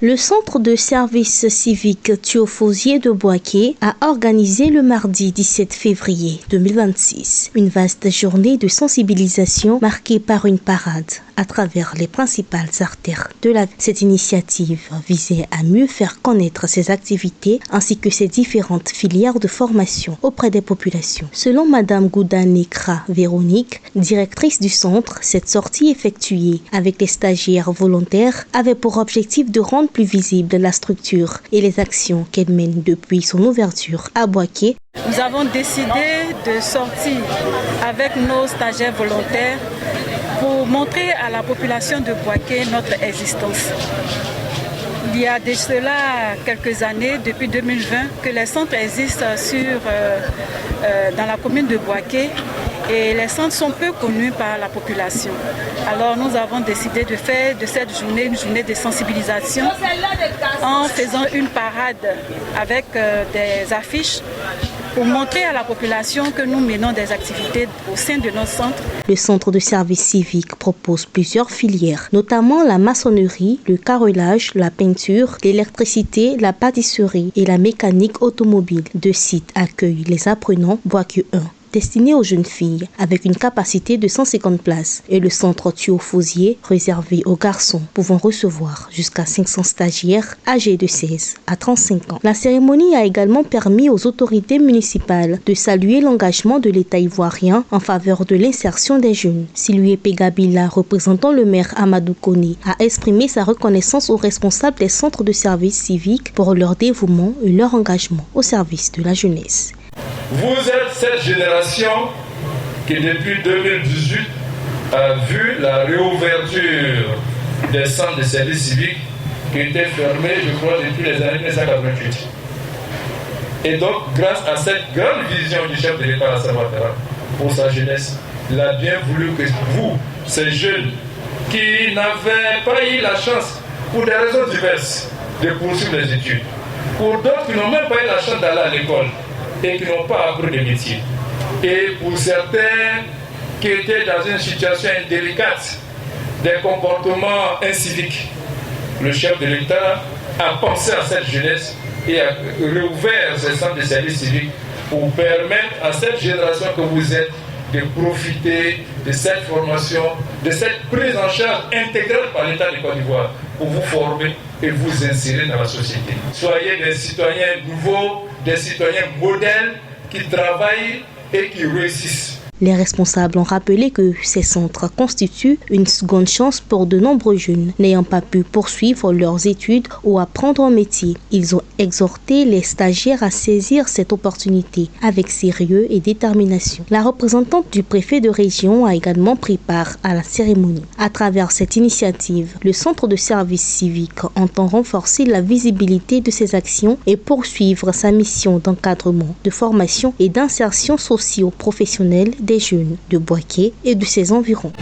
Le centre de service civique Théophosier de Boaké a organisé le mardi 17 février 2026 une vaste journée de sensibilisation marquée par une parade à travers les principales artères de la ville. Cette initiative visait à mieux faire connaître ses activités ainsi que ses différentes filières de formation auprès des populations. Selon Madame Gouda-Nekra Véronique, directrice du centre, cette sortie effectuée avec les stagiaires volontaires avait pour objectif de rendre plus visible la structure et les actions qu'elle mène depuis son ouverture à Boaké. Nous avons décidé de sortir avec nos stagiaires volontaires pour montrer à la population de Boaké notre existence. Il y a de cela quelques années, depuis 2020, que les centres existent dans la commune de Boaké et les centres sont peu connus par la population. Alors nous avons décidé de faire de cette journée une journée de sensibilisation en faisant une parade avec des affiches pour montrer à la population que nous menons des activités au sein de nos centres. Le centre de service civique propose plusieurs filières, notamment la maçonnerie, le carrelage, la peinture, l'électricité, la pâtisserie et la mécanique automobile. Deux sites accueillent les apprenants Boaké 1. Destiné aux jeunes filles avec une capacité de 150 places et le centre Théophosier réservé aux garçons pouvant recevoir jusqu'à 500 stagiaires âgés de 16 à 35 ans. La cérémonie a également permis aux autorités municipales de saluer l'engagement de l'État ivoirien en faveur de l'insertion des jeunes. Sylvie Pegabila, représentant le maire Amadou Koné, a exprimé sa reconnaissance aux responsables des centres de service civique pour leur dévouement et leur engagement au service de la jeunesse. Vous êtes cette génération qui, depuis 2018, a vu la réouverture des centres de services civiques qui étaient fermés, je crois, depuis les années 1988. Et donc, grâce à cette grande vision du chef de l'État, Alassane Ouattara, pour sa jeunesse, il a bien voulu que vous, ces jeunes qui n'avaient pas eu la chance, pour des raisons diverses, de poursuivre les études, pour d'autres qui n'ont même pas eu la chance d'aller à l'école, et qui n'ont pas appris de métier. Et pour certains qui étaient dans une situation indélicate, des comportements inciviques, le chef de l'État a pensé à cette jeunesse et a réouvert ces centres de services civiques pour permettre à cette génération que vous êtes de profiter de cette formation, de cette prise en charge intégrale par l'État de Côte d'Ivoire pour vous former et vous insérer dans la société. Soyez des citoyens nouveaux, des citoyens modèles qui travaillent et qui réussissent. Les responsables ont rappelé que ces centres constituent une seconde chance pour de nombreux jeunes n'ayant pas pu poursuivre leurs études ou apprendre un métier. Ils ont exhorté les stagiaires à saisir cette opportunité avec sérieux et détermination. La représentante du préfet de région a également pris part à la cérémonie. À travers cette initiative, le centre de service civique entend renforcer la visibilité de ses actions et poursuivre sa mission d'encadrement, de formation et d'insertion socio-professionnelle des jeunes de Boaké et de ses environs.